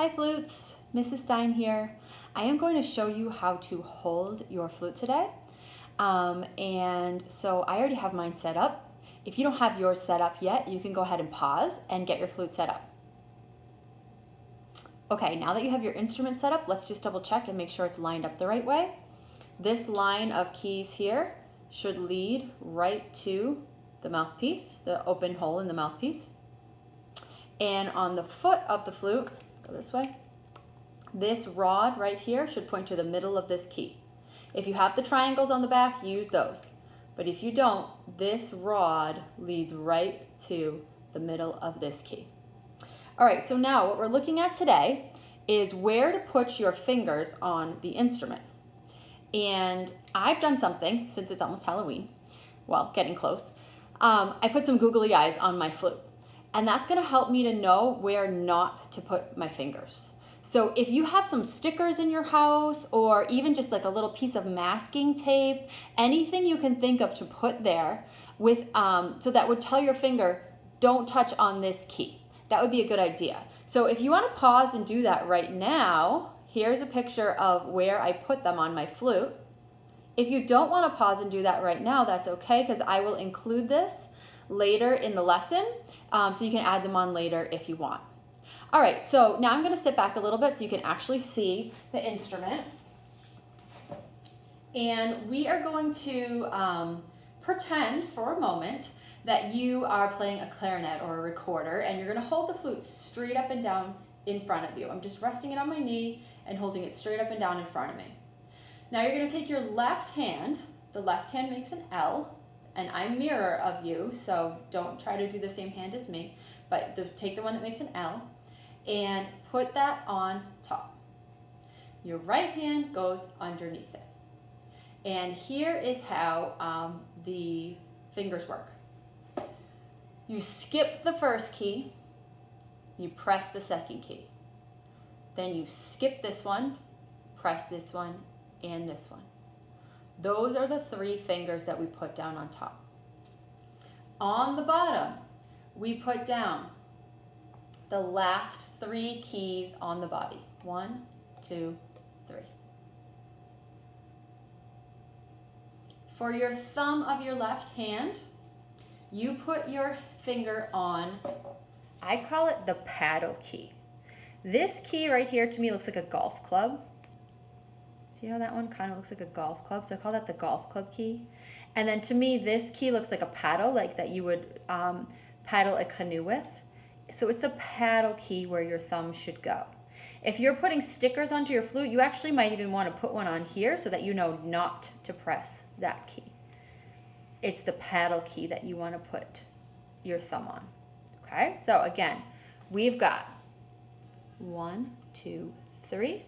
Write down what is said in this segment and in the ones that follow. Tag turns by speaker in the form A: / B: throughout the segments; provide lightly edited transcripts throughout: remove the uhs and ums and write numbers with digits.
A: Hi flutes, Mrs. Stein here. I am going to show you how to hold your flute today. And so I already have mine set up. If you don't have yours set up yet, you can go ahead and pause and get your flute set up. Okay, now that you have your instrument set up, let's just double check and make sure it's lined up the right way. This line of keys here should lead right to the mouthpiece, the open hole in the mouthpiece. And on the foot of the flute, go this way, this rod right here should point to the middle of this key. If you have the triangles on the back, use those. But if you don't, this rod leads right to the middle of this key. All right, so now what we're looking at today is where to put your fingers on the instrument. And I've done something, since it's almost Halloween, well, getting close, I put some googly eyes on my flute. And that's gonna help me to know where not to put my fingers. So if you have some stickers in your house or even just like a little piece of masking tape, anything you can think of to put there with, so that would tell your finger, don't touch on this key. That would be a good idea. So if you wanna pause and do that right now, here's a picture of where I put them on my flute. If you don't wanna pause and do that right now, that's okay, because I will include this later in the lesson, so you can add them on later if you want. All right, so now I'm gonna sit back a little bit so you can actually see the instrument. And we are going to pretend for a moment that you are playing a clarinet or a recorder, and you're gonna hold the flute straight up and down in front of you. I'm just resting it on my knee and holding it straight up and down in front of me. Now you're gonna take your left hand, the left hand makes an L, and I'm mirror of you, so don't try to do the same hand as me, but take the one that makes an L and put that on top. Your right hand goes underneath it. And here is how the fingers work. You skip the first key, you press the second key. Then you skip this one, press this one, and this one. Those are the three fingers that we put down on top. On the bottom, we put down the last three keys on the body. 1, 2, 3. For your thumb of your left hand, you put your finger on, I call it the paddle key. This key right here to me looks like a golf club. See how that one kind of looks like a golf club? So I call that the golf club key. And then to me, this key looks like a paddle, like that you would paddle a canoe with. So it's the paddle key where your thumb should go. If you're putting stickers onto your flute, you actually might even want to put one on here so that you know not to press that key. It's the paddle key that you want to put your thumb on. Okay, so again, we've got 1, 2, 3.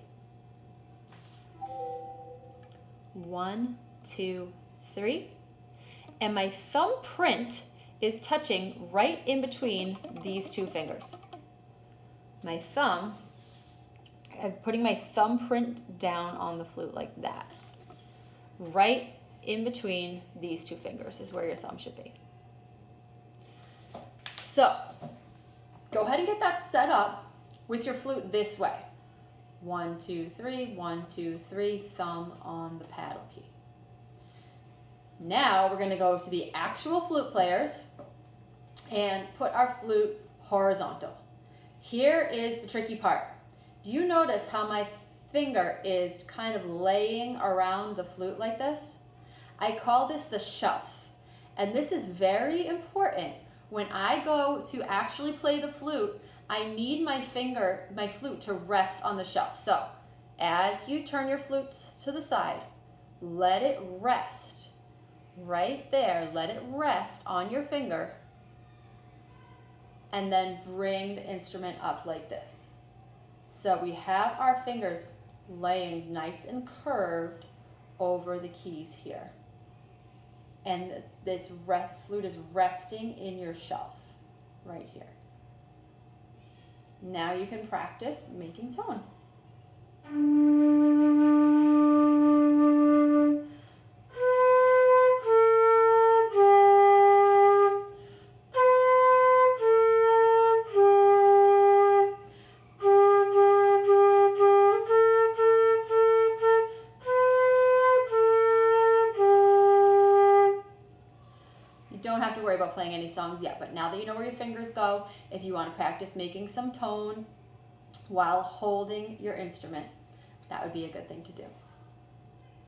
A: 1, 2, 3. And my thumbprint is touching right in between these two fingers. My thumb, I'm putting my thumbprint down on the flute like that. Right in between these two fingers is where your thumb should be. So, go ahead and get that set up with your flute this way. 1, 2, 3, 1, 2, 3, thumb on the paddle key. Now we're gonna go to the actual flute players and put our flute horizontal. Here is the tricky part. Do you notice how my finger is kind of laying around the flute like this? I call this the shelf. And this is very important. When I go to actually play the flute, I need my flute to rest on the shelf. So as you turn your flute to the side, let it rest right there. Let it rest on your finger. And then bring the instrument up like this. So we have our fingers laying nice and curved over the keys here. And this flute is resting in your shelf right here. Now you can practice making tone. don't have to worry about playing any songs yet, but now that you know where your fingers go, if you want to practice making some tone while holding your instrument, that would be a good thing to do.